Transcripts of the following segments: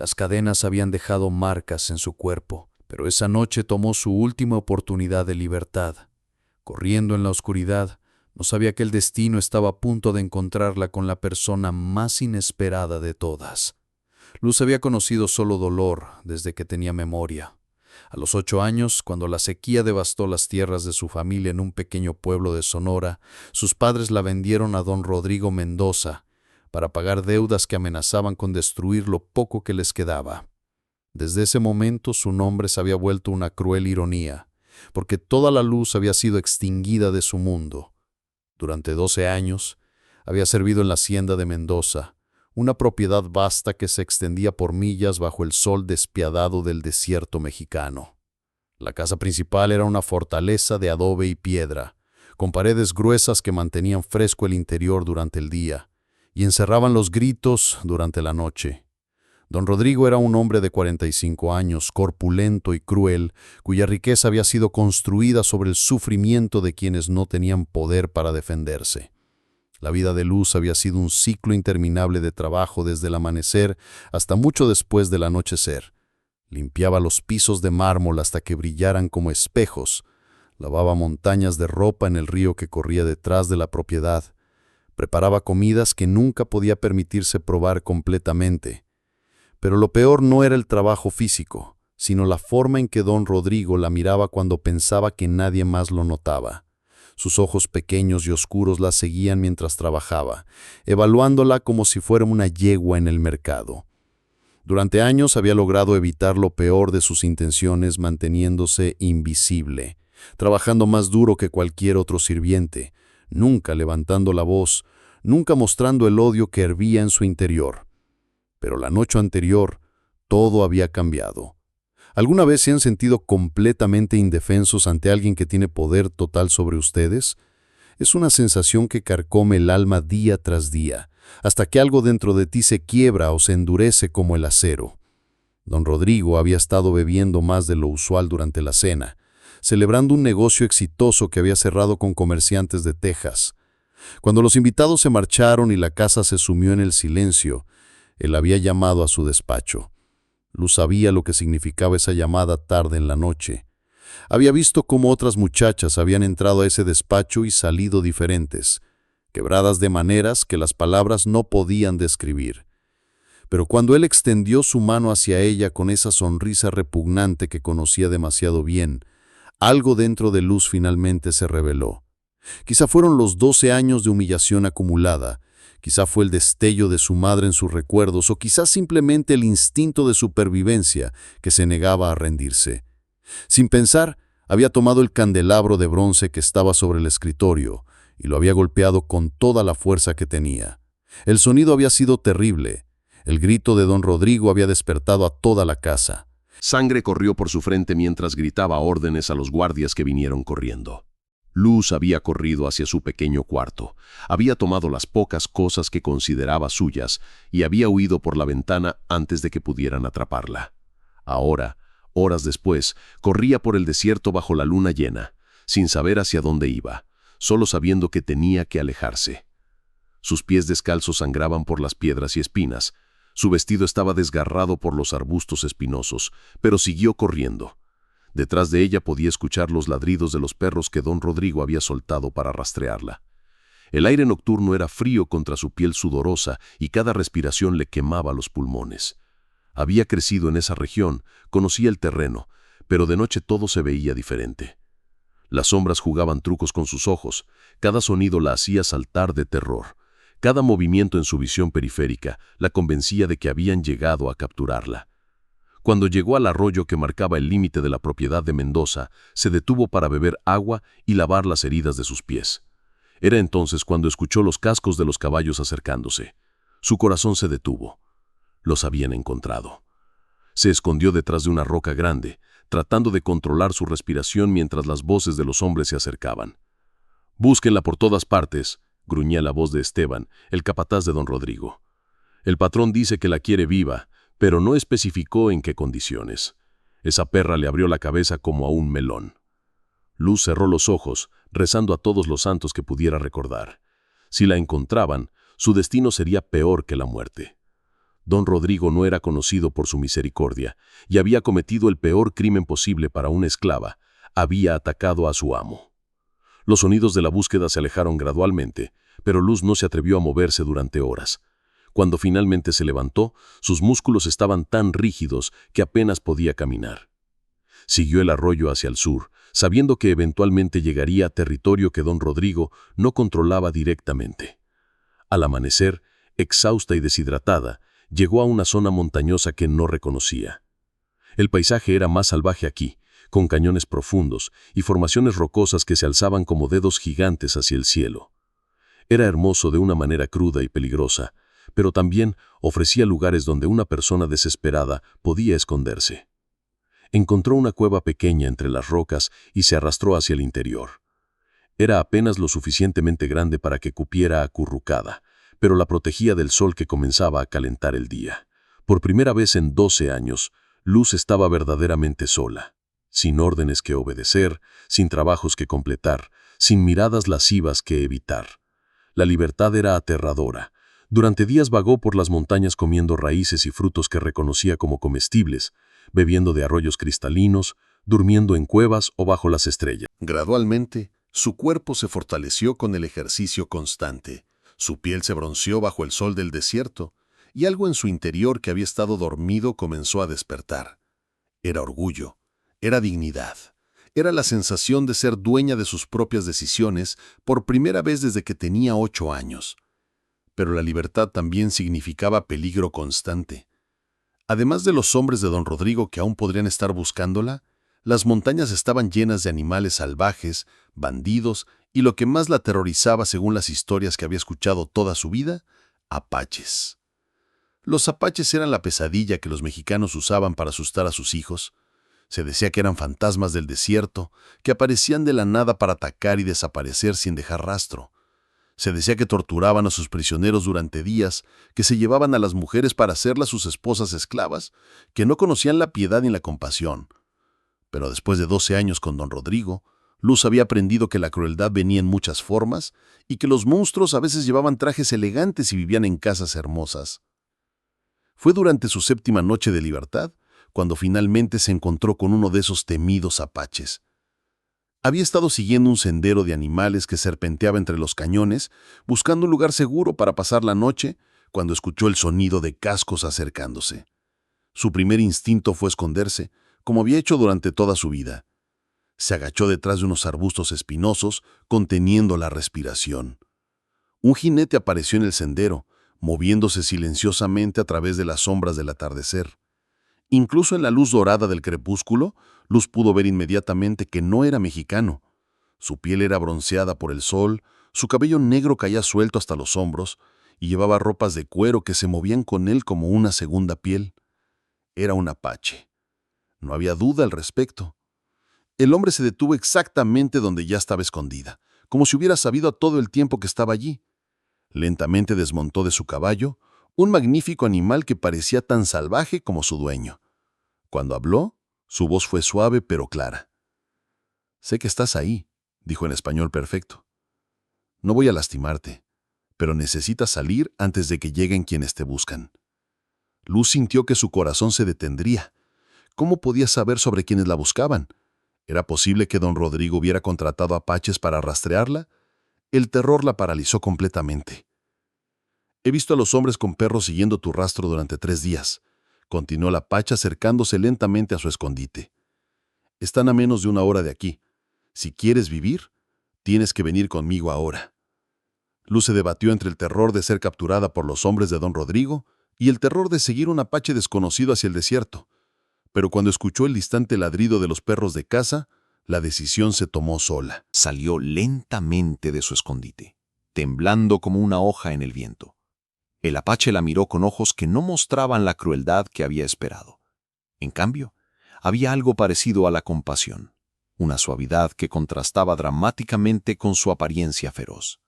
Las cadenas habían dejado marcas en su cuerpo, pero esa noche tomó su última oportunidad de libertad. Corriendo en la oscuridad, no sabía que el destino estaba a punto de encontrarla con la persona más inesperada de todas. Luz había conocido solo dolor desde que tenía memoria. A los 8 años, cuando la sequía devastó las tierras de su familia en un pequeño pueblo de Sonora, sus padres la vendieron a don Rodrigo Mendoza para pagar deudas que amenazaban con destruir lo poco que les quedaba. Desde ese momento su nombre se había vuelto una cruel ironía, porque toda la luz había sido extinguida de su mundo. Durante 12 años había servido en la hacienda de Mendoza, una propiedad vasta que se extendía por millas bajo el sol despiadado del desierto mexicano. La casa principal era una fortaleza de adobe y piedra, con paredes gruesas que mantenían fresco el interior durante el día y encerraban los gritos durante la noche. Don Rodrigo era un hombre de 45 años, corpulento y cruel, cuya riqueza había sido construida sobre el sufrimiento de quienes no tenían poder para defenderse. La vida de Luz había sido un ciclo interminable de trabajo desde el amanecer hasta mucho después del anochecer. Limpiaba los pisos de mármol hasta que brillaran como espejos, lavaba montañas de ropa en el río que corría detrás de la propiedad, preparaba comidas que nunca podía permitirse probar completamente. Pero lo peor no era el trabajo físico, sino la forma en que don Rodrigo la miraba cuando pensaba que nadie más lo notaba. Sus ojos pequeños y oscuros la seguían mientras trabajaba, evaluándola como si fuera una yegua en el mercado. Durante años había logrado evitar lo peor de sus intenciones manteniéndose invisible, trabajando más duro que cualquier otro sirviente, nunca levantando la voz, nunca mostrando el odio que hervía en su interior. Pero la noche anterior, todo había cambiado. ¿Alguna vez se han sentido completamente indefensos ante alguien que tiene poder total sobre ustedes? Es una sensación que carcome el alma día tras día, hasta que algo dentro de ti se quiebra o se endurece como el acero. Don Rodrigo había estado bebiendo más de lo usual durante la cena, celebrando un negocio exitoso que había cerrado con comerciantes de Texas. Cuando los invitados se marcharon y la casa se sumió en el silencio, él había llamado a su despacho. Luz sabía lo que significaba esa llamada tarde en la noche. Había visto cómo otras muchachas habían entrado a ese despacho y salido diferentes, quebradas de maneras que las palabras no podían describir. Pero cuando él extendió su mano hacia ella con esa sonrisa repugnante que conocía demasiado bien, algo dentro de Luz finalmente se reveló. Quizá fueron los 12 años de humillación acumulada, quizá fue el destello de su madre en sus recuerdos, o quizá simplemente el instinto de supervivencia que se negaba a rendirse. Sin pensar, había tomado el candelabro de bronce que estaba sobre el escritorio y lo había golpeado con toda la fuerza que tenía. El sonido había sido terrible. El grito de don Rodrigo había despertado a toda la casa. Sangre corrió por su frente mientras gritaba órdenes a los guardias que vinieron corriendo. Luz había corrido hacia su pequeño cuarto, había tomado las pocas cosas que consideraba suyas y había huido por la ventana antes de que pudieran atraparla. Ahora, horas después, corría por el desierto bajo la luna llena, sin saber hacia dónde iba, solo sabiendo que tenía que alejarse. Sus pies descalzos sangraban por las piedras y espinas, su vestido estaba desgarrado por los arbustos espinosos, pero siguió corriendo. Detrás de ella podía escuchar los ladridos de los perros que don Rodrigo había soltado para rastrearla. El aire nocturno era frío contra su piel sudorosa y cada respiración le quemaba los pulmones. Había crecido en esa región, conocía el terreno, pero de noche todo se veía diferente. Las sombras jugaban trucos con sus ojos, cada sonido la hacía saltar de terror. Cada movimiento en su visión periférica la convencía de que habían llegado a capturarla. Cuando llegó al arroyo que marcaba el límite de la propiedad de Mendoza, se detuvo para beber agua y lavar las heridas de sus pies. Era entonces cuando escuchó los cascos de los caballos acercándose. Su corazón se detuvo. Los habían encontrado. Se escondió detrás de una roca grande, tratando de controlar su respiración mientras las voces de los hombres se acercaban. «Búsquenla por todas partes», gruñía la voz de Esteban, el capataz de don Rodrigo. «El patrón dice que la quiere viva, pero no especificó en qué condiciones. Esa perra le abrió la cabeza como a un melón». Luz cerró los ojos, rezando a todos los santos que pudiera recordar. Si la encontraban, su destino sería peor que la muerte. Don Rodrigo no era conocido por su misericordia y había cometido el peor crimen posible para una esclava. Había atacado a su amo. Los sonidos de la búsqueda se alejaron gradualmente, pero Luz no se atrevió a moverse durante horas. Cuando finalmente se levantó, sus músculos estaban tan rígidos que apenas podía caminar. Siguió el arroyo hacia el sur, sabiendo que eventualmente llegaría a territorio que don Rodrigo no controlaba directamente. Al amanecer, exhausta y deshidratada, llegó a una zona montañosa que no reconocía. El paisaje era más salvaje aquí, con cañones profundos y formaciones rocosas que se alzaban como dedos gigantes hacia el cielo. Era hermoso de una manera cruda y peligrosa, pero también ofrecía lugares donde una persona desesperada podía esconderse. Encontró una cueva pequeña entre las rocas y se arrastró hacia el interior. Era apenas lo suficientemente grande para que cupiera acurrucada, pero la protegía del sol que comenzaba a calentar el día. Por primera vez en 12 años, Luz estaba verdaderamente sola, sin órdenes que obedecer, sin trabajos que completar, sin miradas lascivas que evitar. La libertad era aterradora. Durante días vagó por las montañas comiendo raíces y frutos que reconocía como comestibles, bebiendo de arroyos cristalinos, durmiendo en cuevas o bajo las estrellas. Gradualmente, su cuerpo se fortaleció con el ejercicio constante. Su piel se bronceó bajo el sol del desierto, y algo en su interior que había estado dormido comenzó a despertar. Era orgullo, era dignidad, era la sensación de ser dueña de sus propias decisiones por primera vez desde que tenía 8 años. Pero la libertad también significaba peligro constante. Además de los hombres de don Rodrigo que aún podrían estar buscándola, las montañas estaban llenas de animales salvajes, bandidos y lo que más la aterrorizaba según las historias que había escuchado toda su vida, apaches. Los apaches eran la pesadilla que los mexicanos usaban para asustar a sus hijos. Se decía que eran fantasmas del desierto, que aparecían de la nada para atacar y desaparecer sin dejar rastro. Se decía que torturaban a sus prisioneros durante días, que se llevaban a las mujeres para hacerlas sus esposas esclavas, que no conocían la piedad ni la compasión. Pero después de 12 años con don Rodrigo, Luz había aprendido que la crueldad venía en muchas formas y que los monstruos a veces llevaban trajes elegantes y vivían en casas hermosas. Fue durante su 7ª noche de libertad cuando finalmente se encontró con uno de esos temidos apaches. Había estado siguiendo un sendero de animales que serpenteaba entre los cañones, buscando un lugar seguro para pasar la noche, cuando escuchó el sonido de cascos acercándose. Su primer instinto fue esconderse, como había hecho durante toda su vida. Se agachó detrás de unos arbustos espinosos, conteniendo la respiración. Un jinete apareció en el sendero, moviéndose silenciosamente a través de las sombras del atardecer. Incluso en la luz dorada del crepúsculo, Luz pudo ver inmediatamente que no era mexicano. Su piel era bronceada por el sol, su cabello negro caía suelto hasta los hombros y llevaba ropas de cuero que se movían con él como una segunda piel. Era un apache. No había duda al respecto. El hombre se detuvo exactamente donde ya estaba escondida, como si hubiera sabido todo el tiempo que estaba allí. Lentamente desmontó de su caballo, un magnífico animal que parecía tan salvaje como su dueño. Cuando habló, su voz fue suave pero clara. «Sé que estás ahí», dijo en español perfecto. «No voy a lastimarte, pero necesitas salir antes de que lleguen quienes te buscan». Luz sintió que su corazón se detendría. ¿Cómo podía saber sobre quienes la buscaban? ¿Era posible que don Rodrigo hubiera contratado apaches para rastrearla? El terror la paralizó completamente. «He visto a los hombres con perros siguiendo tu rastro durante 3 días», continuó la apache acercándose lentamente a su escondite. «Están a menos de 1 hora de aquí. Si quieres vivir, tienes que venir conmigo ahora». Luz se debatió entre el terror de ser capturada por los hombres de don Rodrigo y el terror de seguir un apache desconocido hacia el desierto. Pero cuando escuchó el distante ladrido de los perros de caza, la decisión se tomó sola. Salió lentamente de su escondite, temblando como una hoja en el viento. El apache la miró con ojos que no mostraban la crueldad que había esperado. En cambio, había algo parecido a la compasión, una suavidad que contrastaba dramáticamente con su apariencia feroz.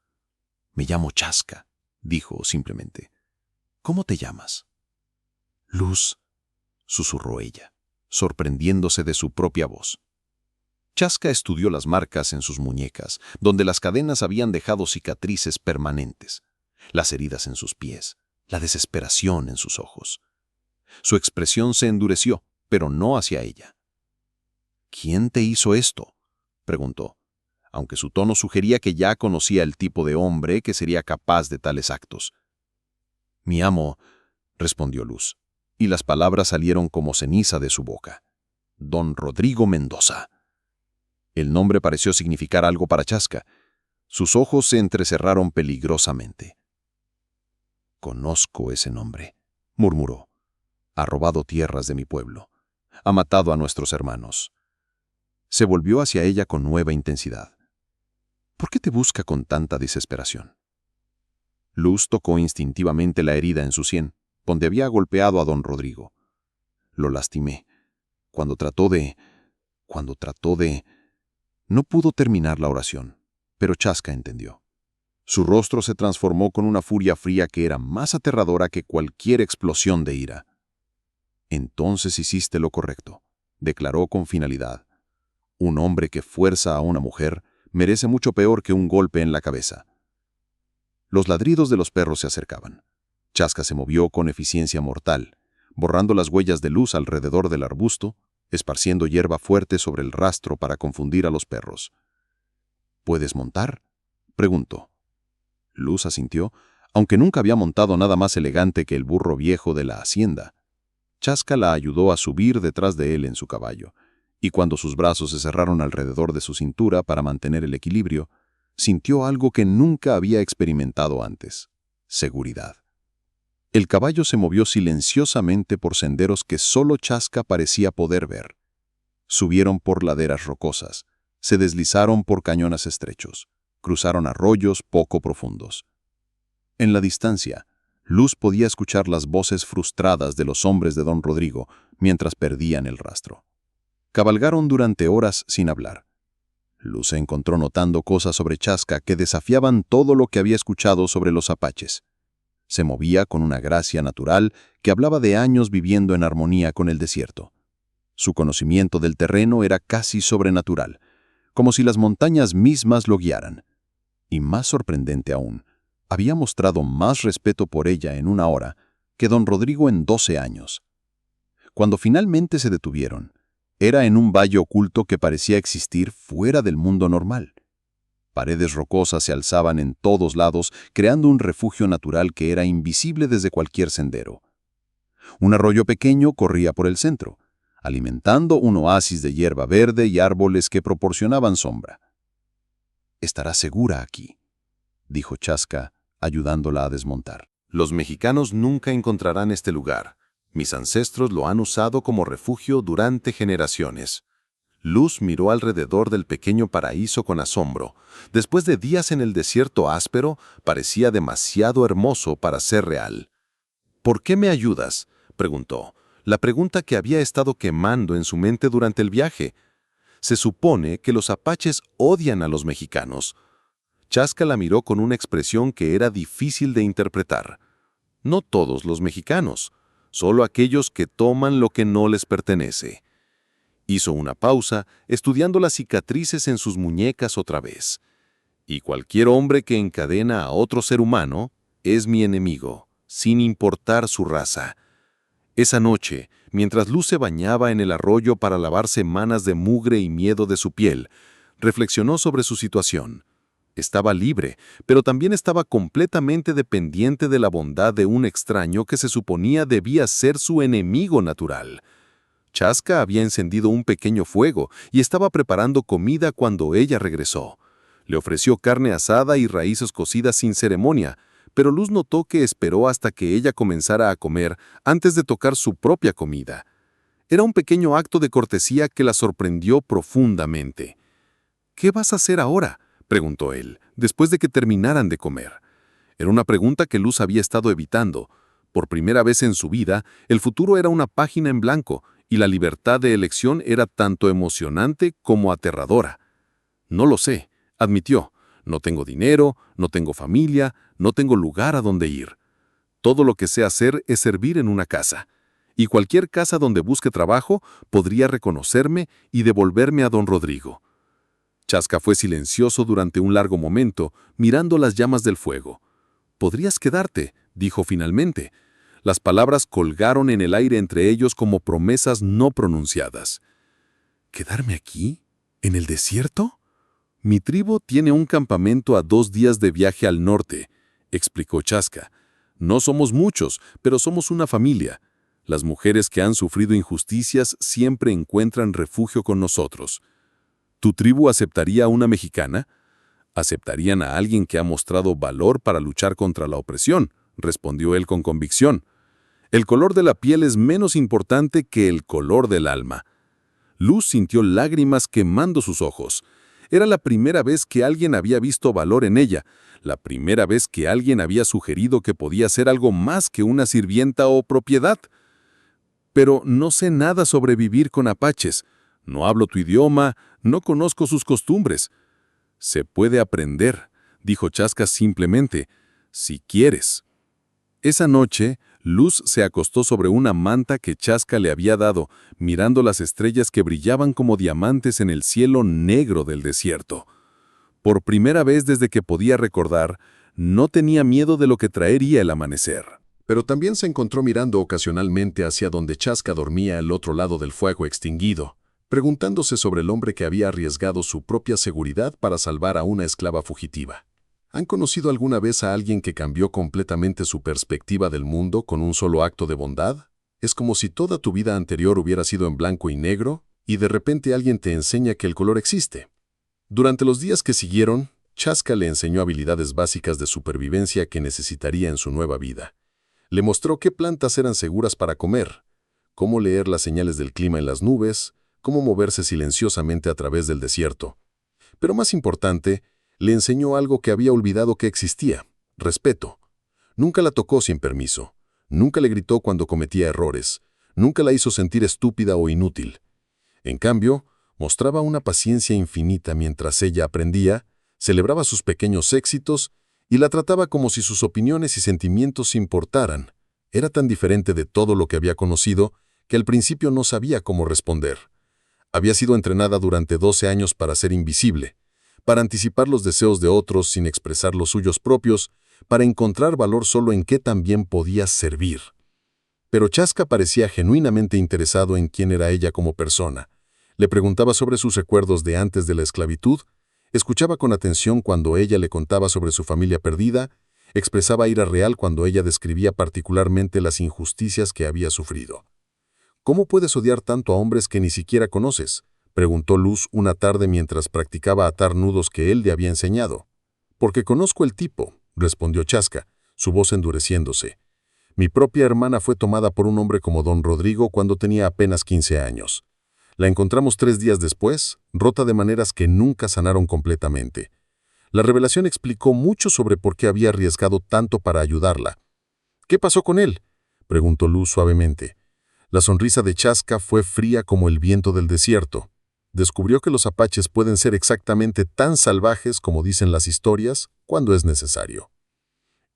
«Me llamo Chaska», dijo simplemente. «¿Cómo te llamas?» «Luz», susurró ella, sorprendiéndose de su propia voz. Chaska estudió las marcas en sus muñecas, donde las cadenas habían dejado cicatrices permanentes, las heridas en sus pies, la desesperación en sus ojos. Su expresión se endureció, pero no hacia ella. «¿Quién te hizo esto?», preguntó, aunque su tono sugería que ya conocía el tipo de hombre que sería capaz de tales actos. «Mi amo», respondió Luz, y las palabras salieron como ceniza de su boca. «Don Rodrigo Mendoza». El nombre pareció significar algo para Chaska. Sus ojos se entrecerraron peligrosamente. «Conozco ese nombre», murmuró. «Ha robado tierras de mi pueblo. Ha matado a nuestros hermanos». Se volvió hacia ella con nueva intensidad. «¿Por qué te busca con tanta desesperación?». Luz tocó instintivamente la herida en su sien, donde había golpeado a don Rodrigo. «Lo lastimé. Cuando trató de... No pudo terminar la oración, pero Chaska entendió. Su rostro se transformó con una furia fría que era más aterradora que cualquier explosión de ira. «Entonces hiciste lo correcto», declaró con finalidad. «Un hombre que fuerza a una mujer merece mucho peor que un golpe en la cabeza». Los ladridos de los perros se acercaban. Chaska se movió con eficiencia mortal, borrando las huellas de luz alrededor del arbusto, esparciendo hierba fuerte sobre el rastro para confundir a los perros. «¿Puedes montar?», preguntó. Luz asintió, aunque nunca había montado nada más elegante que el burro viejo de la hacienda. Chaska la ayudó a subir detrás de él en su caballo, y cuando sus brazos se cerraron alrededor de su cintura para mantener el equilibrio, sintió algo que nunca había experimentado antes: seguridad. El caballo se movió silenciosamente por senderos que solo Chaska parecía poder ver. Subieron por laderas rocosas, se deslizaron por cañones estrechos, cruzaron arroyos poco profundos. En la distancia, Luz podía escuchar las voces frustradas de los hombres de don Rodrigo mientras perdían el rastro. Cabalgaron durante horas sin hablar. Luz se encontró notando cosas sobre Chaska que desafiaban todo lo que había escuchado sobre los apaches. Se movía con una gracia natural que hablaba de años viviendo en armonía con el desierto. Su conocimiento del terreno era casi sobrenatural, como si las montañas mismas lo guiaran. Y más sorprendente aún, había mostrado más respeto por ella en una hora que don Rodrigo en 12 años. Cuando finalmente se detuvieron, era en un valle oculto que parecía existir fuera del mundo normal. Paredes rocosas se alzaban en todos lados, creando un refugio natural que era invisible desde cualquier sendero. Un arroyo pequeño corría por el centro, alimentando un oasis de hierba verde y árboles que proporcionaban sombra. «Estará segura aquí», dijo Chaska, ayudándola a desmontar. «Los mexicanos nunca encontrarán este lugar. Mis ancestros lo han usado como refugio durante generaciones». Luz miró alrededor del pequeño paraíso con asombro. Después de días en el desierto áspero, parecía demasiado hermoso para ser real. «¿Por qué me ayudas?», preguntó, la pregunta que había estado quemando en su mente durante el viaje. Se supone que los apaches odian a los mexicanos. Chaska la miró con una expresión que era difícil de interpretar. No todos los mexicanos, solo aquellos que toman lo que no les pertenece. Hizo una pausa, estudiando las cicatrices en sus muñecas otra vez. «Y cualquier hombre que encadena a otro ser humano es mi enemigo, sin importar su raza». Esa noche, mientras Luz se bañaba en el arroyo para lavar semanas de mugre y miedo de su piel, reflexionó sobre su situación. Estaba libre, pero también estaba completamente dependiente de la bondad de un extraño que se suponía debía ser su enemigo natural. Chaska había encendido un pequeño fuego y estaba preparando comida cuando ella regresó. Le ofreció carne asada y raíces cocidas sin ceremonia, pero Luz notó que esperó hasta que ella comenzara a comer antes de tocar su propia comida. Era un pequeño acto de cortesía que la sorprendió profundamente. «¿Qué vas a hacer ahora?», preguntó él, después de que terminaran de comer. Era una pregunta que Luz había estado evitando. Por primera vez en su vida, el futuro era una página en blanco, y la libertad de elección era tanto emocionante como aterradora. «No lo sé», admitió. «No tengo dinero, no tengo familia, no tengo lugar a donde ir. Todo lo que sé hacer es servir en una casa. Y cualquier casa donde busque trabajo podría reconocerme y devolverme a don Rodrigo». Chaska fue silencioso durante un largo momento, mirando las llamas del fuego. «Podrías quedarte», dijo finalmente. Las palabras colgaron en el aire entre ellos como promesas no pronunciadas. ¿Quedarme aquí? ¿En el desierto? Mi tribu tiene un campamento a 2 días de viaje al norte, explicó Chaska. No somos muchos, pero somos una familia. Las mujeres que han sufrido injusticias siempre encuentran refugio con nosotros. ¿Tu tribu aceptaría a una mexicana? Aceptarían a alguien que ha mostrado valor para luchar contra la opresión, respondió él con convicción. El color de la piel es menos importante que el color del alma. Luz sintió lágrimas quemando sus ojos. Era la primera vez que alguien había visto valor en ella, la primera vez que alguien había sugerido que podía ser algo más que una sirvienta o propiedad. Pero no sé nada sobre vivir con apaches. No hablo tu idioma, no conozco sus costumbres. Se puede aprender, dijo Chaska simplemente, si quieres. Esa noche, Luz se acostó sobre una manta que Chaska le había dado, mirando las estrellas que brillaban como diamantes en el cielo negro del desierto. Por primera vez desde que podía recordar, no tenía miedo de lo que traería el amanecer. Pero también se encontró mirando ocasionalmente hacia donde Chaska dormía al otro lado del fuego extinguido, preguntándose sobre el hombre que había arriesgado su propia seguridad para salvar a una esclava fugitiva. ¿Han conocido alguna vez a alguien que cambió completamente su perspectiva del mundo con un solo acto de bondad? Es como si toda tu vida anterior hubiera sido en blanco y negro, y de repente alguien te enseña que el color existe. Durante los días que siguieron, Chaska le enseñó habilidades básicas de supervivencia que necesitaría en su nueva vida. Le mostró qué plantas eran seguras para comer, cómo leer las señales del clima en las nubes, cómo moverse silenciosamente a través del desierto. Pero más importante, le enseñó algo que había olvidado que existía: respeto. Nunca la tocó sin permiso, nunca le gritó cuando cometía errores, nunca la hizo sentir estúpida o inútil. En cambio, mostraba una paciencia infinita mientras ella aprendía, celebraba sus pequeños éxitos y la trataba como si sus opiniones y sentimientos importaran. Era tan diferente de todo lo que había conocido que al principio no sabía cómo responder. Había sido entrenada durante 12 años para ser invisible, para anticipar los deseos de otros sin expresar los suyos propios, para encontrar valor solo en qué también podía servir. Pero Chaska parecía genuinamente interesado en quién era ella como persona. Le preguntaba sobre sus recuerdos de antes de la esclavitud, escuchaba con atención cuando ella le contaba sobre su familia perdida, expresaba ira real cuando ella describía particularmente las injusticias que había sufrido. ¿Cómo puedes odiar tanto a hombres que ni siquiera conoces?, preguntó Luz una tarde mientras practicaba atar nudos que él le había enseñado. Porque conozco el tipo, respondió Chaska, su voz endureciéndose. Mi propia hermana fue tomada por un hombre como don Rodrigo cuando tenía apenas 15 años. La encontramos 3 días después, rota de maneras que nunca sanaron completamente. La revelación explicó mucho sobre por qué había arriesgado tanto para ayudarla. ¿Qué pasó con él?, preguntó Luz suavemente. La sonrisa de Chaska fue fría como el viento del desierto. Descubrió que los apaches pueden ser exactamente tan salvajes como dicen las historias cuando es necesario.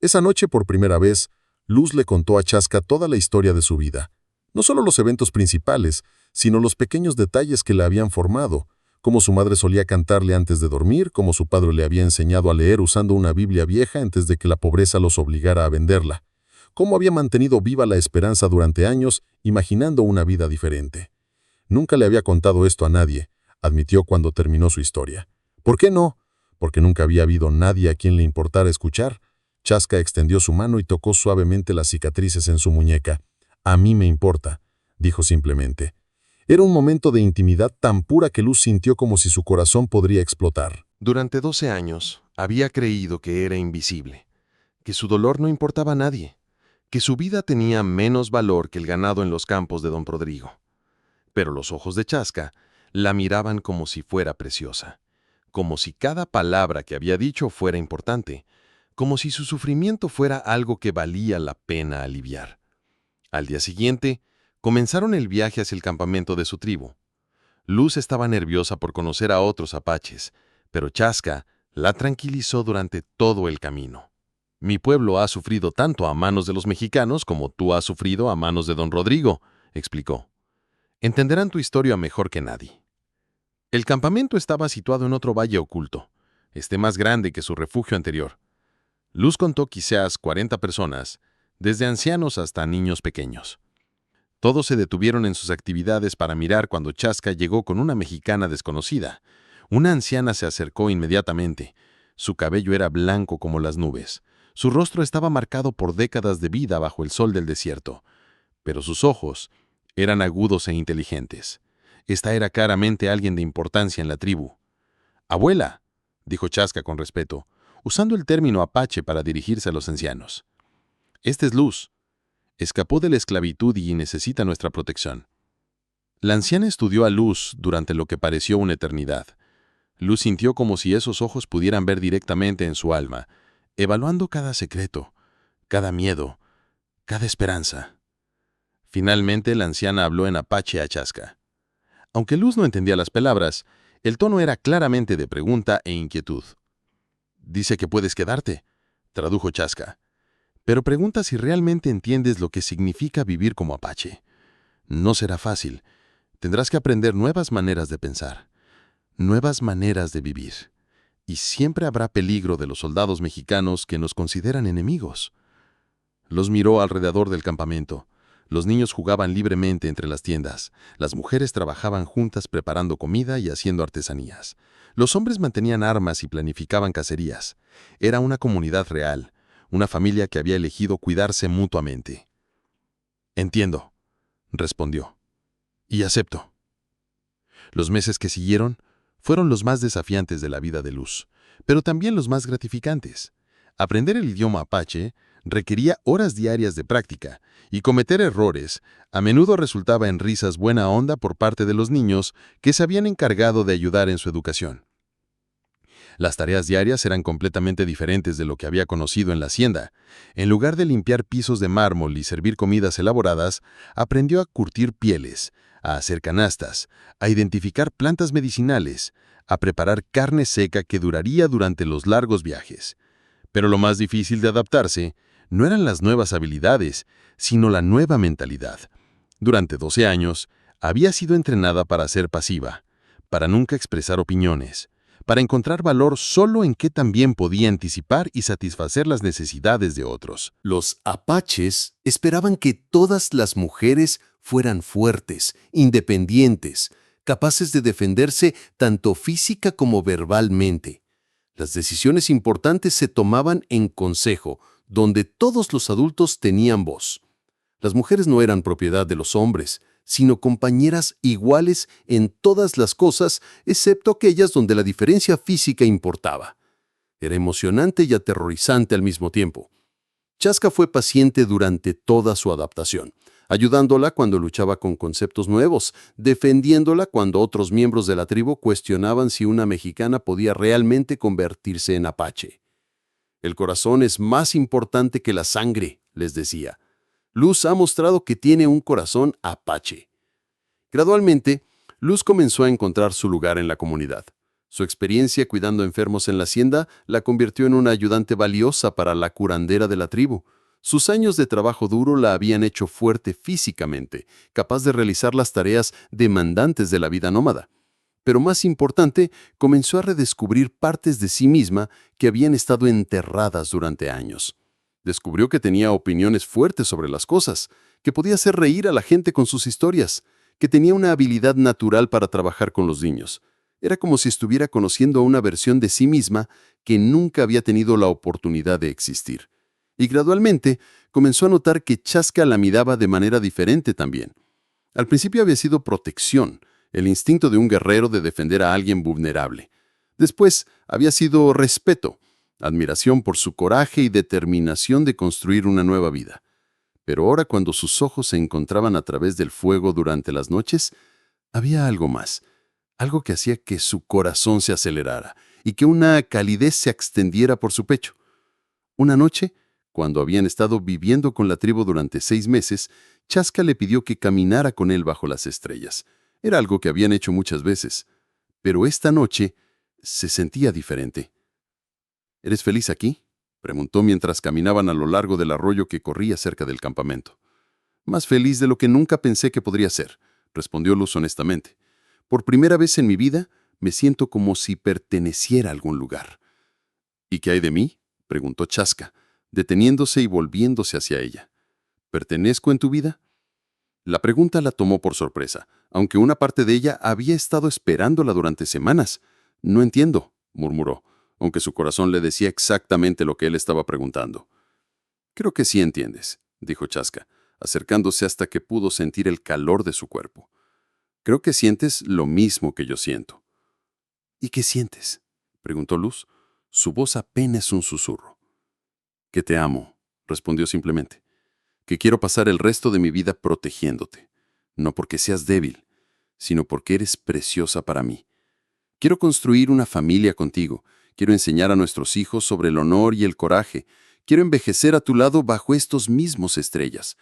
Esa noche, por primera vez, Luz le contó a Chaska toda la historia de su vida. No solo los eventos principales, sino los pequeños detalles que la habían formado, cómo su madre solía cantarle antes de dormir, cómo su padre le había enseñado a leer usando una Biblia vieja antes de que la pobreza los obligara a venderla, cómo había mantenido viva la esperanza durante años, imaginando una vida diferente. Nunca le había contado esto a nadie, admitió cuando terminó su historia. ¿Por qué no? Porque nunca había habido nadie a quien le importara escuchar. Chaska extendió su mano y tocó suavemente las cicatrices en su muñeca. A mí me importa, dijo simplemente. Era un momento de intimidad tan pura que Luz sintió como si su corazón podría explotar. Durante 12 años había creído que era invisible, que su dolor no importaba a nadie, que su vida tenía menos valor que el ganado en los campos de don Rodrigo. Pero los ojos de Chaska la miraban como si fuera preciosa, como si cada palabra que había dicho fuera importante, como si su sufrimiento fuera algo que valía la pena aliviar. Al día siguiente, comenzaron el viaje hacia el campamento de su tribu. Luz estaba nerviosa por conocer a otros apaches, pero Chaska la tranquilizó durante todo el camino. Mi pueblo ha sufrido tanto a manos de los mexicanos como tú has sufrido a manos de don Rodrigo, explicó. Entenderán tu historia mejor que nadie. El campamento estaba situado en otro valle oculto, más grande que su refugio anterior. Luz contó quizás 40 personas, desde ancianos hasta niños pequeños. Todos se detuvieron en sus actividades para mirar cuando Chaska llegó con una mexicana desconocida. Una anciana se acercó inmediatamente. Su cabello era blanco como las nubes. Su rostro estaba marcado por décadas de vida bajo el sol del desierto. Pero sus ojos eran agudos e inteligentes. Esta era claramente alguien de importancia en la tribu. «Abuela», dijo Chaska con respeto, usando el término apache para dirigirse a los ancianos. «Esta es Luz. Escapó de la esclavitud y necesita nuestra protección». La anciana estudió a Luz durante lo que pareció una eternidad. Luz sintió como si esos ojos pudieran ver directamente en su alma, evaluando cada secreto, cada miedo, cada esperanza. Finalmente, la anciana habló en apache a Chaska. Aunque Luz no entendía las palabras, el tono era claramente de pregunta e inquietud. «Dice que puedes quedarte», tradujo Chaska. «Pero pregunta si realmente entiendes lo que significa vivir como apache. No será fácil. Tendrás que aprender nuevas maneras de pensar, nuevas maneras de vivir. Y siempre habrá peligro de los soldados mexicanos que nos consideran enemigos». Los miró alrededor del campamento. Los niños jugaban libremente entre las tiendas. Las mujeres trabajaban juntas preparando comida y haciendo artesanías. Los hombres mantenían armas y planificaban cacerías. Era una comunidad real, una familia que había elegido cuidarse mutuamente. «Entiendo», respondió. «Y acepto». Los meses que siguieron fueron los más desafiantes de la vida de Luz, pero también los más gratificantes. Aprender el idioma apache requería horas diarias de práctica, y cometer errores a menudo resultaba en risas buena onda por parte de los niños que se habían encargado de ayudar en su educación. Las tareas diarias eran completamente diferentes de lo que había conocido en la hacienda. En lugar de limpiar pisos de mármol y servir comidas elaboradas, aprendió a curtir pieles, a hacer canastas, a identificar plantas medicinales, a preparar carne seca que duraría durante los largos viajes. Pero lo más difícil de adaptarse no eran las nuevas habilidades, sino la nueva mentalidad. Durante 12 años, había sido entrenada para ser pasiva, para nunca expresar opiniones, para encontrar valor solo en qué también podía anticipar y satisfacer las necesidades de otros. Los apaches esperaban que todas las mujeres fueran fuertes, independientes, capaces de defenderse tanto física como verbalmente. Las decisiones importantes se tomaban en consejo, donde todos los adultos tenían voz. Las mujeres no eran propiedad de los hombres, sino compañeras iguales en todas las cosas, excepto aquellas donde la diferencia física importaba. Era emocionante y aterrorizante al mismo tiempo. Chaska fue paciente durante toda su adaptación, ayudándola cuando luchaba con conceptos nuevos, defendiéndola cuando otros miembros de la tribu cuestionaban si una mexicana podía realmente convertirse en apache. «El corazón es más importante que la sangre», les decía. «Luz ha mostrado que tiene un corazón apache». Gradualmente, Luz comenzó a encontrar su lugar en la comunidad. Su experiencia cuidando enfermos en la hacienda la convirtió en una ayudante valiosa para la curandera de la tribu. Sus años de trabajo duro la habían hecho fuerte físicamente, capaz de realizar las tareas demandantes de la vida nómada. Pero más importante, comenzó a redescubrir partes de sí misma que habían estado enterradas durante años. Descubrió que tenía opiniones fuertes sobre las cosas, que podía hacer reír a la gente con sus historias, que tenía una habilidad natural para trabajar con los niños. Era como si estuviera conociendo a una versión de sí misma que nunca había tenido la oportunidad de existir. Y gradualmente comenzó a notar que Chaska la miraba de manera diferente también. Al principio había sido protección, el instinto de un guerrero de defender a alguien vulnerable. Después había sido respeto, admiración por su coraje y determinación de construir una nueva vida. Pero ahora, cuando sus ojos se encontraban a través del fuego durante las noches, había algo más, algo que hacía que su corazón se acelerara y que una calidez se extendiera por su pecho. Una noche, cuando habían estado viviendo con la tribu durante 6 meses, Chaska le pidió que caminara con él bajo las estrellas. Era algo que habían hecho muchas veces, pero esta noche se sentía diferente. «¿Eres feliz aquí?», preguntó mientras caminaban a lo largo del arroyo que corría cerca del campamento. «Más feliz de lo que nunca pensé que podría ser», respondió Luz honestamente. «Por primera vez en mi vida me siento como si perteneciera a algún lugar». «¿Y qué hay de mí?», preguntó Chaska, deteniéndose y volviéndose hacia ella. ¿Pertenezco en tu vida? La pregunta la tomó por sorpresa, aunque una parte de ella había estado esperándola durante semanas. No entiendo, murmuró, aunque su corazón le decía exactamente lo que él estaba preguntando. Creo que sí entiendes, dijo Chaska, acercándose hasta que pudo sentir el calor de su cuerpo. Creo que sientes lo mismo que yo siento. ¿Y qué sientes?, preguntó Luz. Su voz apenas un susurro. Que te amo, respondió simplemente. Que quiero pasar el resto de mi vida protegiéndote, no porque seas débil, sino porque eres preciosa para mí. Quiero construir una familia contigo, quiero enseñar a nuestros hijos sobre el honor y el coraje, quiero envejecer a tu lado bajo estos mismos estrellas.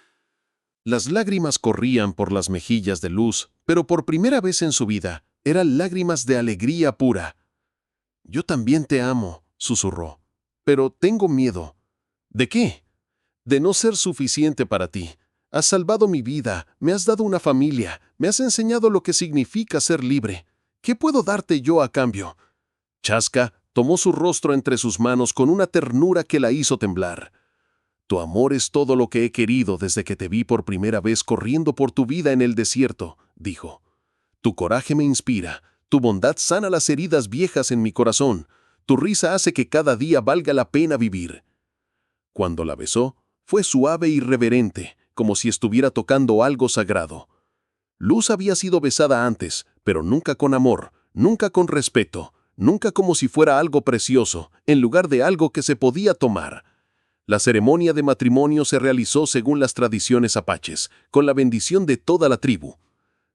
Las lágrimas corrían por las mejillas de Luz, pero por primera vez en su vida eran lágrimas de alegría pura. «Yo también te amo», susurró, «pero tengo miedo». «¿De qué?» «De no ser suficiente para ti. Has salvado mi vida, me has dado una familia, me has enseñado lo que significa ser libre. ¿Qué puedo darte yo a cambio?» Chaska tomó su rostro entre sus manos con una ternura que la hizo temblar. «Tu amor es todo lo que he querido desde que te vi por primera vez corriendo por tu vida en el desierto», dijo. «Tu coraje me inspira, tu bondad sana las heridas viejas en mi corazón, tu risa hace que cada día valga la pena vivir». Cuando la besó, fue suave y reverente, como si estuviera tocando algo sagrado. Luz había sido besada antes, pero nunca con amor, nunca con respeto, nunca como si fuera algo precioso, en lugar de algo que se podía tomar. La ceremonia de matrimonio se realizó según las tradiciones apaches, con la bendición de toda la tribu.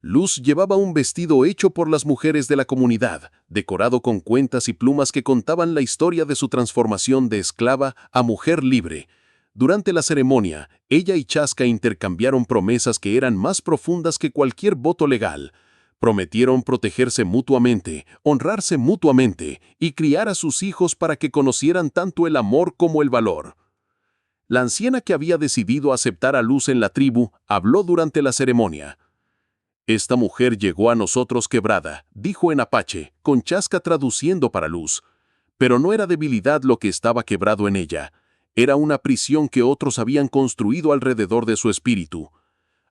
Luz llevaba un vestido hecho por las mujeres de la comunidad, decorado con cuentas y plumas que contaban la historia de su transformación de esclava a mujer libre. Durante la ceremonia, ella y Chaska intercambiaron promesas que eran más profundas que cualquier voto legal. Prometieron protegerse mutuamente, honrarse mutuamente y criar a sus hijos para que conocieran tanto el amor como el valor. La anciana que había decidido aceptar a Luz en la tribu habló durante la ceremonia. «Esta mujer llegó a nosotros quebrada», dijo en apache, con Chaska traduciendo para Luz. Pero no era debilidad lo que estaba quebrado en ella. Era una prisión que otros habían construido alrededor de su espíritu.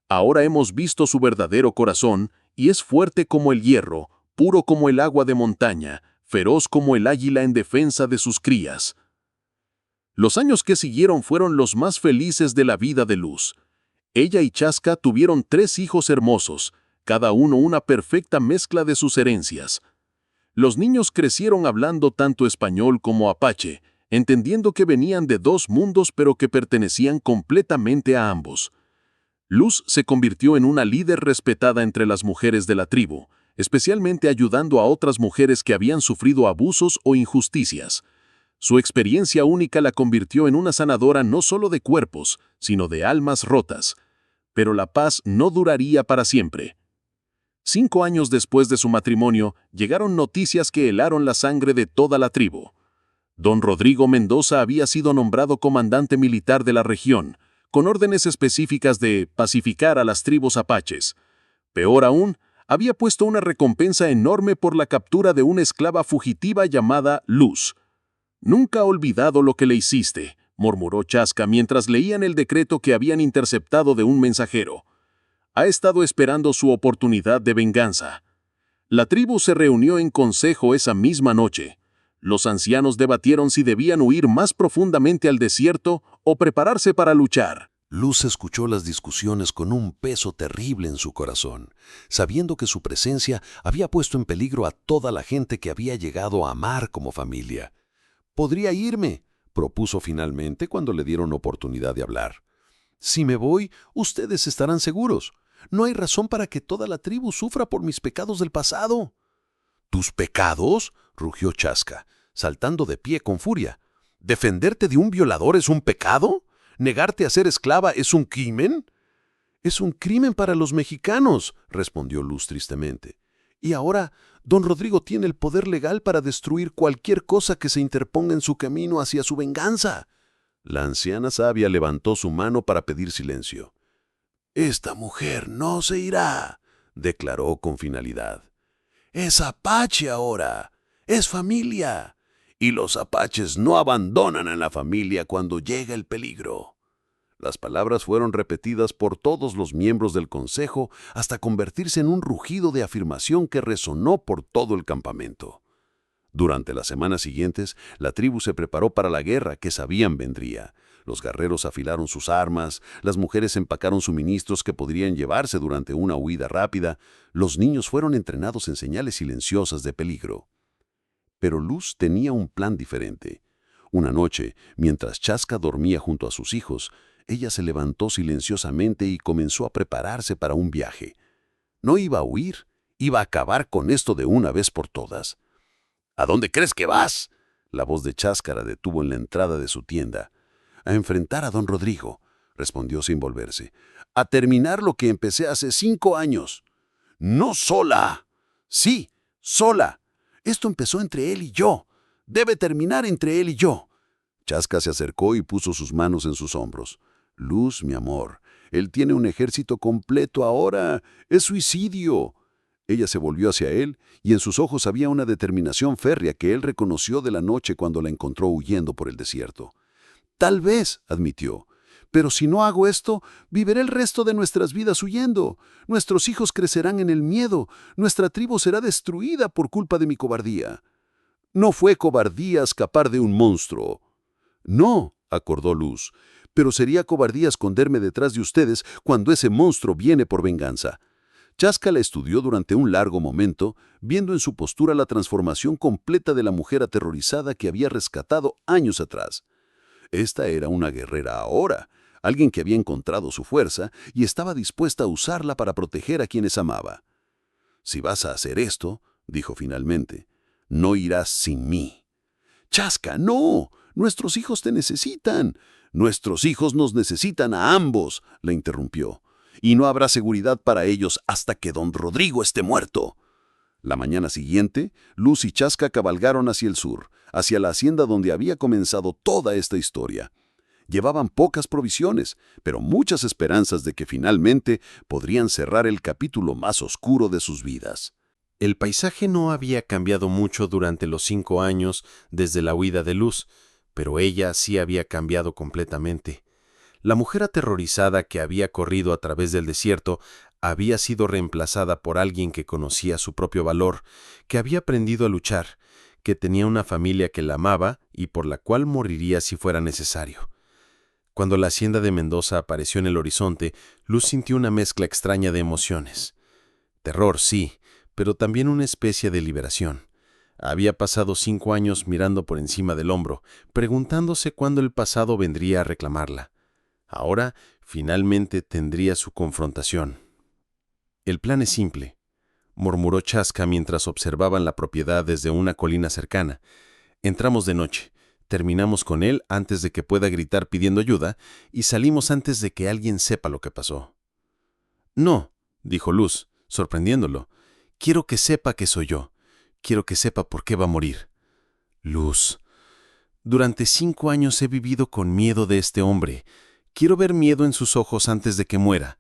Ahora hemos visto su verdadero corazón, y es fuerte como el hierro, puro como el agua de montaña, feroz como el águila en defensa de sus crías. Los años que siguieron fueron los más felices de la vida de Luz. Ella y Chaska tuvieron 3 hijos hermosos, cada uno una perfecta mezcla de sus herencias. Los niños crecieron hablando tanto español como apache, entendiendo que venían de 2 mundos pero que pertenecían completamente a ambos. Luz se convirtió en una líder respetada entre las mujeres de la tribu, especialmente ayudando a otras mujeres que habían sufrido abusos o injusticias. Su experiencia única la convirtió en una sanadora no solo de cuerpos, sino de almas rotas. Pero la paz no duraría para siempre. 5 años después de su matrimonio, llegaron noticias que helaron la sangre de toda la tribu. Don Rodrigo Mendoza había sido nombrado comandante militar de la región, con órdenes específicas de pacificar a las tribus apaches. Peor aún, había puesto una recompensa enorme por la captura de una esclava fugitiva llamada Luz. «Nunca he olvidado lo que le hiciste», murmuró Chaska mientras leían el decreto que habían interceptado de un mensajero. Ha estado esperando su oportunidad de venganza. La tribu se reunió en consejo esa misma noche. Los ancianos debatieron si debían huir más profundamente al desierto o prepararse para luchar. Luz escuchó las discusiones con un peso terrible en su corazón, sabiendo que su presencia había puesto en peligro a toda la gente que había llegado a amar como familia. «Podría irme», propuso finalmente cuando le dieron oportunidad de hablar. «Si me voy, ustedes estarán seguros. No hay razón para que toda la tribu sufra por mis pecados del pasado». «¿Tus pecados?», rugió Chaska, saltando de pie con furia. «¿Defenderte de un violador es un pecado? ¿Negarte a ser esclava es un crimen?» «Es un crimen para los mexicanos», respondió Luz tristemente. «Y ahora, don Rodrigo tiene el poder legal para destruir cualquier cosa que se interponga en su camino hacia su venganza». La anciana sabia levantó su mano para pedir silencio. «Esta mujer no se irá», declaró con finalidad. «Es apache ahora, es familia, y los apaches no abandonan a la familia cuando llega el peligro. Las palabras fueron repetidas por todos los miembros del consejo hasta convertirse en un rugido de afirmación que resonó por todo el campamento. Durante las semanas siguientes, la tribu se preparó para la guerra que sabían vendría. Los guerreros afilaron sus armas, las mujeres empacaron suministros que podrían llevarse durante una huida rápida, los niños fueron entrenados en señales silenciosas de peligro. Pero Luz tenía un plan diferente. Una noche, mientras Chaska dormía junto a sus hijos, ella se levantó silenciosamente y comenzó a prepararse para un viaje. No iba a huir, iba a acabar con esto de una vez por todas. ¿A dónde crees que vas? La voz de Chaska la detuvo en la entrada de su tienda. A enfrentar a don Rodrigo, respondió sin volverse. A terminar lo que empecé hace 5 años. No sola. Sí, sola. Esto empezó entre él y yo. Debe terminar entre él y yo. Chaska se acercó y puso sus manos en sus hombros. Luz, mi amor, él tiene un ejército completo ahora. Es suicidio. Ella se volvió hacia él y en sus ojos había una determinación férrea que él reconoció de la noche cuando la encontró huyendo por el desierto. Tal vez, admitió, pero si no hago esto, viviré el resto de nuestras vidas huyendo. Nuestros hijos crecerán en el miedo. Nuestra tribu será destruida por culpa de mi cobardía. No fue cobardía escapar de un monstruo. No, acordó Luz, pero sería cobardía esconderme detrás de ustedes cuando ese monstruo viene por venganza. Chaska la estudió durante un largo momento, viendo en su postura la transformación completa de la mujer aterrorizada que había rescatado años atrás. Esta era una guerrera ahora, alguien que había encontrado su fuerza y estaba dispuesta a usarla para proteger a quienes amaba. «Si vas a hacer esto», dijo finalmente, «no irás sin mí». «Chaska, no. Nuestros hijos te necesitan». «Nuestros hijos nos necesitan a ambos», la interrumpió. «Y no habrá seguridad para ellos hasta que don Rodrigo esté muerto». La mañana siguiente, Luz y Chaska cabalgaron hacia el sur, hacia la hacienda donde había comenzado toda esta historia. Llevaban pocas provisiones, pero muchas esperanzas de que finalmente podrían cerrar el capítulo más oscuro de sus vidas. El paisaje no había cambiado mucho durante los 5 años desde la huida de Luz, pero ella sí había cambiado completamente. La mujer aterrorizada que había corrido a través del desierto había sido reemplazada por alguien que conocía su propio valor, que había aprendido a luchar, que tenía una familia que la amaba y por la cual moriría si fuera necesario. Cuando la hacienda de Mendoza apareció en el horizonte, Luz sintió una mezcla extraña de emociones. Terror, sí, pero también una especie de liberación. Había pasado 5 años mirando por encima del hombro, preguntándose cuándo el pasado vendría a reclamarla. Ahora, finalmente, tendría su confrontación. «El plan es simple», murmuró Chaska mientras observaban la propiedad desde una colina cercana. «Entramos de noche, terminamos con él antes de que pueda gritar pidiendo ayuda y salimos antes de que alguien sepa lo que pasó». «No», dijo Luz, sorprendiéndolo. «Quiero que sepa que soy yo. Quiero que sepa por qué va a morir». «Luz, durante 5 años he vivido con miedo de este hombre. Quiero ver miedo en sus ojos antes de que muera.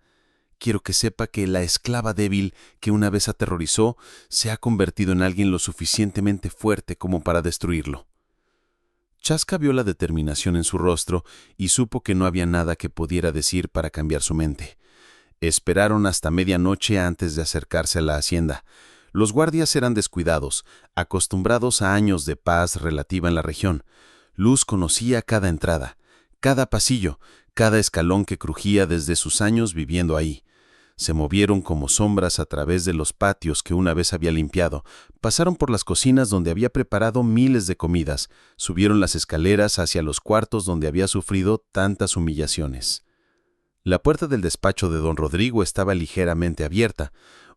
Quiero que sepa que la esclava débil que una vez aterrorizó se ha convertido en alguien lo suficientemente fuerte como para destruirlo». Chaska vio la determinación en su rostro y supo que no había nada que pudiera decir para cambiar su mente. Esperaron hasta medianoche antes de acercarse a la hacienda. Los guardias eran descuidados, acostumbrados a años de paz relativa en la región. Luz conocía cada entrada, cada pasillo, cada escalón que crujía desde sus años viviendo ahí. Se movieron como sombras a través de los patios que una vez había limpiado, pasaron por las cocinas donde había preparado miles de comidas, subieron las escaleras hacia los cuartos donde había sufrido tantas humillaciones. La puerta del despacho de don Rodrigo estaba ligeramente abierta.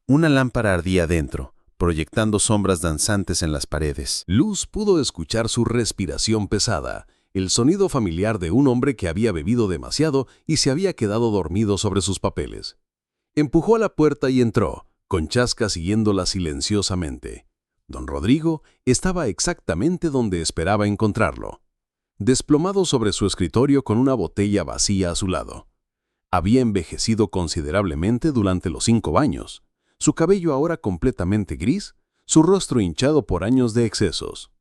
Una lámpara ardía dentro, proyectando sombras danzantes en las paredes. Luz pudo escuchar su respiración pesada, el sonido familiar de un hombre que había bebido demasiado y se había quedado dormido sobre sus papeles. Empujó a la puerta y entró, con Chaska siguiéndola silenciosamente. Don Rodrigo estaba exactamente donde esperaba encontrarlo, desplomado sobre su escritorio con una botella vacía a su lado. Había envejecido considerablemente durante los 5 años, su cabello ahora completamente gris, su rostro hinchado por años de excesos.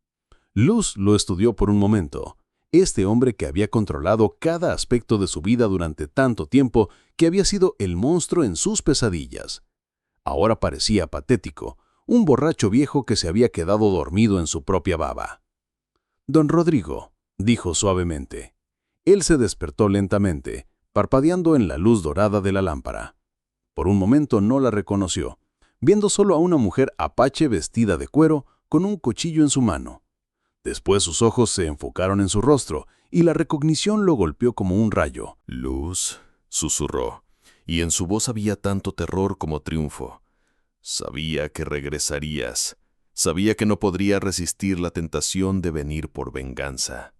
Luz lo estudió por un momento. Este hombre que había controlado cada aspecto de su vida durante tanto tiempo, que había sido el monstruo en sus pesadillas. Ahora parecía patético, un borracho viejo que se había quedado dormido en su propia baba. «Don Rodrigo», dijo suavemente. Él se despertó lentamente, parpadeando en la luz dorada de la lámpara. Por un momento no la reconoció, viendo solo a una mujer apache vestida de cuero con un cuchillo en su mano. Después sus ojos se enfocaron en su rostro y la recognición lo golpeó como un rayo. «Luz», susurró, y en su voz había tanto terror como triunfo. «Sabía que regresarías. Sabía que no podría resistir la tentación de venir por venganza».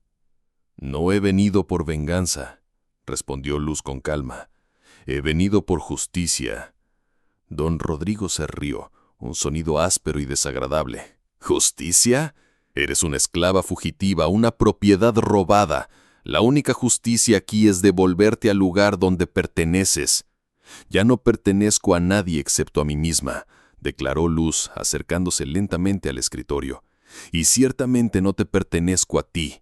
«No he venido por venganza», respondió Luz con calma. «He venido por justicia». Don Rodrigo se rió, un sonido áspero y desagradable. «¿Justicia? Eres una esclava fugitiva, una propiedad robada. La única justicia aquí es devolverte al lugar donde perteneces». «Ya no pertenezco a nadie excepto a mí misma», declaró Luz, acercándose lentamente al escritorio. «Y ciertamente no te pertenezco a ti».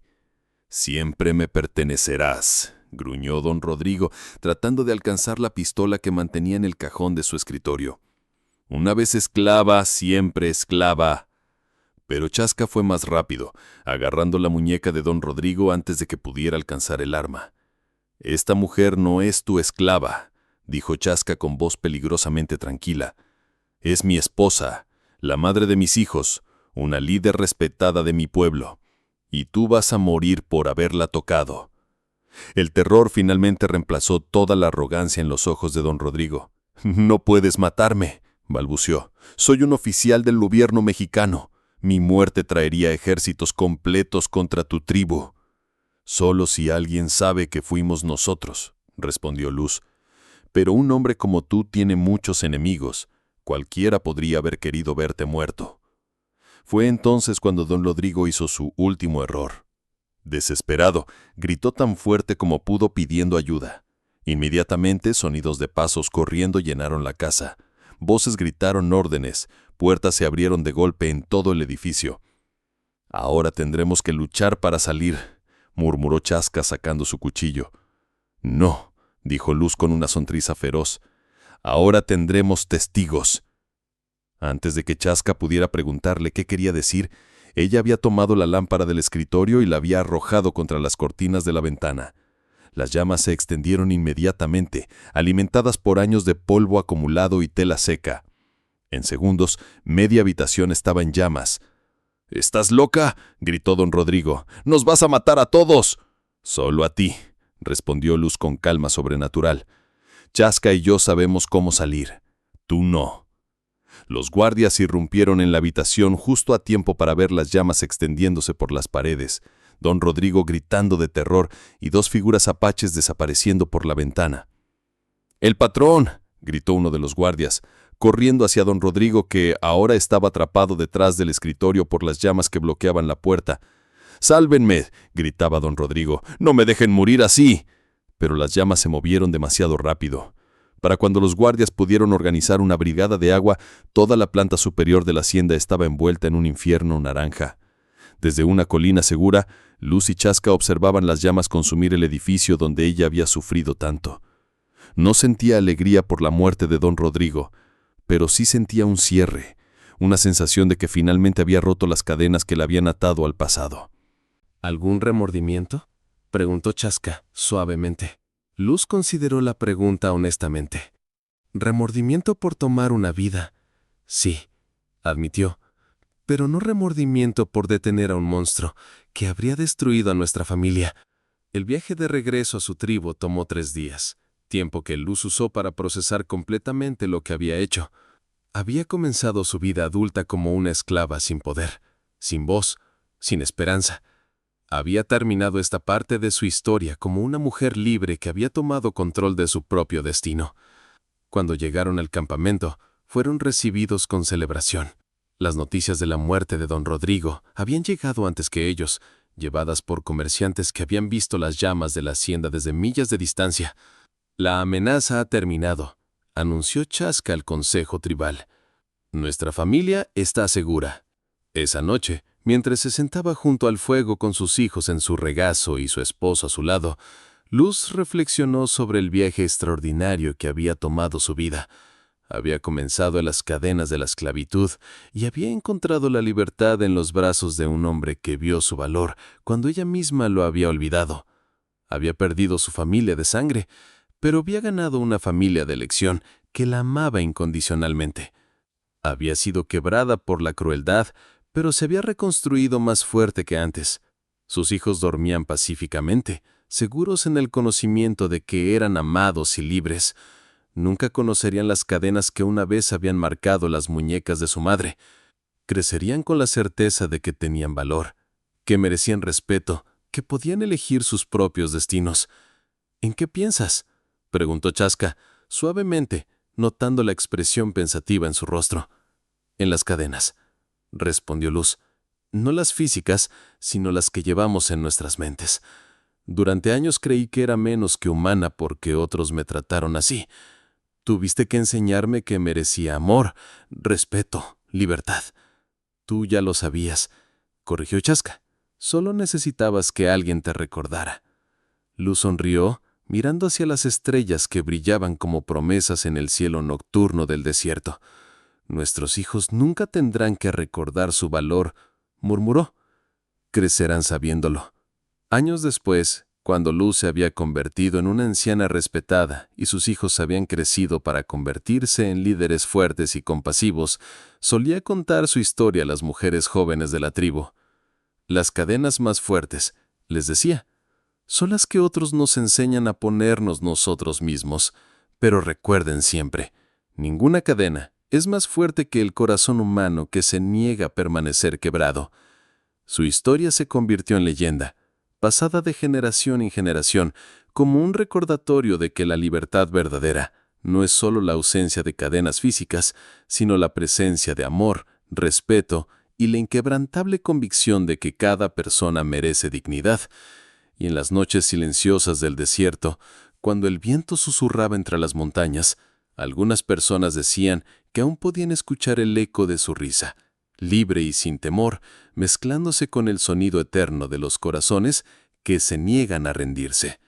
«Siempre me pertenecerás», gruñó don Rodrigo, tratando de alcanzar la pistola que mantenía en el cajón de su escritorio. «Una vez esclava, siempre esclava». Pero Chasca fue más rápido, agarrando la muñeca de don Rodrigo antes de que pudiera alcanzar el arma. «Esta mujer no es tu esclava», dijo Chasca con voz peligrosamente tranquila. «Es mi esposa, la madre de mis hijos, una líder respetada de mi pueblo. Y tú vas a morir por haberla tocado». El terror finalmente reemplazó toda la arrogancia en los ojos de don Rodrigo. «No puedes matarme», balbuceó. «Soy un oficial del gobierno mexicano. Mi muerte traería ejércitos completos contra tu tribu». «Solo si alguien sabe que fuimos nosotros», respondió Luz. «Pero un hombre como tú tiene muchos enemigos. Cualquiera podría haber querido verte muerto». Fue entonces cuando don Rodrigo hizo su último error. Desesperado, gritó tan fuerte como pudo pidiendo ayuda. Inmediatamente, sonidos de pasos corriendo llenaron la casa. Voces gritaron órdenes, puertas se abrieron de golpe en todo el edificio. «Ahora tendremos que luchar para salir», murmuró Chasca sacando su cuchillo. «No», dijo Luz con una sonrisa feroz. «Ahora tendremos testigos». Antes de que Chasca pudiera preguntarle qué quería decir, ella había tomado la lámpara del escritorio y la había arrojado contra las cortinas de la ventana. Las llamas se extendieron inmediatamente, alimentadas por años de polvo acumulado y tela seca. En segundos, media habitación estaba en llamas. «¿Estás loca?», gritó don Rodrigo. «¡Nos vas a matar a todos!». «Solo a ti», respondió Luz con calma sobrenatural. «Chasca y yo sabemos cómo salir. Tú no». Los guardias irrumpieron en la habitación justo a tiempo para ver las llamas extendiéndose por las paredes, don Rodrigo gritando de terror y dos figuras apaches desapareciendo por la ventana. «¡El patrón!», gritó uno de los guardias, corriendo hacia don Rodrigo, que ahora estaba atrapado detrás del escritorio por las llamas que bloqueaban la puerta. «¡Sálvenme!», gritaba don Rodrigo. «¡No me dejen morir así!». Pero las llamas se movieron demasiado rápido. Para cuando los guardias pudieron organizar una brigada de agua, toda la planta superior de la hacienda estaba envuelta en un infierno naranja. Desde una colina segura, Luz y Chasca observaban las llamas consumir el edificio donde ella había sufrido tanto. No sentía alegría por la muerte de don Rodrigo, pero sí sentía un cierre, una sensación de que finalmente había roto las cadenas que la habían atado al pasado. ¿Algún remordimiento?, preguntó Chasca suavemente. Luz consideró la pregunta honestamente. «¿Remordimiento por tomar una vida?». «Sí», admitió, «pero no remordimiento por detener a un monstruo que habría destruido a nuestra familia». El viaje de regreso a su tribu tomó 3 días, tiempo que Luz usó para procesar completamente lo que había hecho. Había comenzado su vida adulta como una esclava sin poder, sin voz, sin esperanza. Había terminado esta parte de su historia como una mujer libre que había tomado control de su propio destino. Cuando llegaron al campamento, fueron recibidos con celebración. Las noticias de la muerte de don Rodrigo habían llegado antes que ellos, llevadas por comerciantes que habían visto las llamas de la hacienda desde millas de distancia. «La amenaza ha terminado», anunció Chasca al consejo tribal. «Nuestra familia está segura. Esa noche Mientras se sentaba junto al fuego con sus hijos en su regazo y su esposo a su lado, Luz reflexionó sobre el viaje extraordinario que había tomado su vida. Había comenzado en las cadenas de la esclavitud y había encontrado la libertad en los brazos de un hombre que vio su valor cuando ella misma lo había olvidado. Había perdido su familia de sangre, pero había ganado una familia de elección que la amaba incondicionalmente. Había sido quebrada por la crueldad, pero se había reconstruido más fuerte que antes. Sus hijos dormían pacíficamente, seguros en el conocimiento de que eran amados y libres. Nunca conocerían las cadenas que una vez habían marcado las muñecas de su madre. Crecerían con la certeza de que tenían valor, que merecían respeto, que podían elegir sus propios destinos. ¿En qué piensas?, preguntó Chaska, suavemente, notando la expresión pensativa en su rostro. En las cadenas, respondió Luz. No las físicas, sino las que llevamos en nuestras mentes. Durante años creí que era menos que humana porque otros me trataron así. Tuviste que enseñarme que merecía amor, respeto, libertad. Tú ya lo sabías, corrigió Chaska. Solo necesitabas que alguien te recordara. Luz sonrió, mirando hacia las estrellas que brillaban como promesas en el cielo nocturno del desierto. Nuestros hijos nunca tendrán que recordar su valor, murmuró. Crecerán sabiéndolo. Años después, cuando Luz se había convertido en una anciana respetada y sus hijos habían crecido para convertirse en líderes fuertes y compasivos, solía contar su historia a las mujeres jóvenes de la tribu. Las cadenas más fuertes, les decía, son las que otros nos enseñan a ponernos nosotros mismos. Pero recuerden siempre, ninguna cadena es más fuerte que el corazón humano que se niega a permanecer quebrado. Su historia se convirtió en leyenda, pasada de generación en generación, como un recordatorio de que la libertad verdadera no es solo la ausencia de cadenas físicas, sino la presencia de amor, respeto y la inquebrantable convicción de que cada persona merece dignidad. Y en las noches silenciosas del desierto, cuando el viento susurraba entre las montañas, algunas personas decían que aún podían escuchar el eco de su risa, libre y sin temor, mezclándose con el sonido eterno de los corazones que se niegan a rendirse.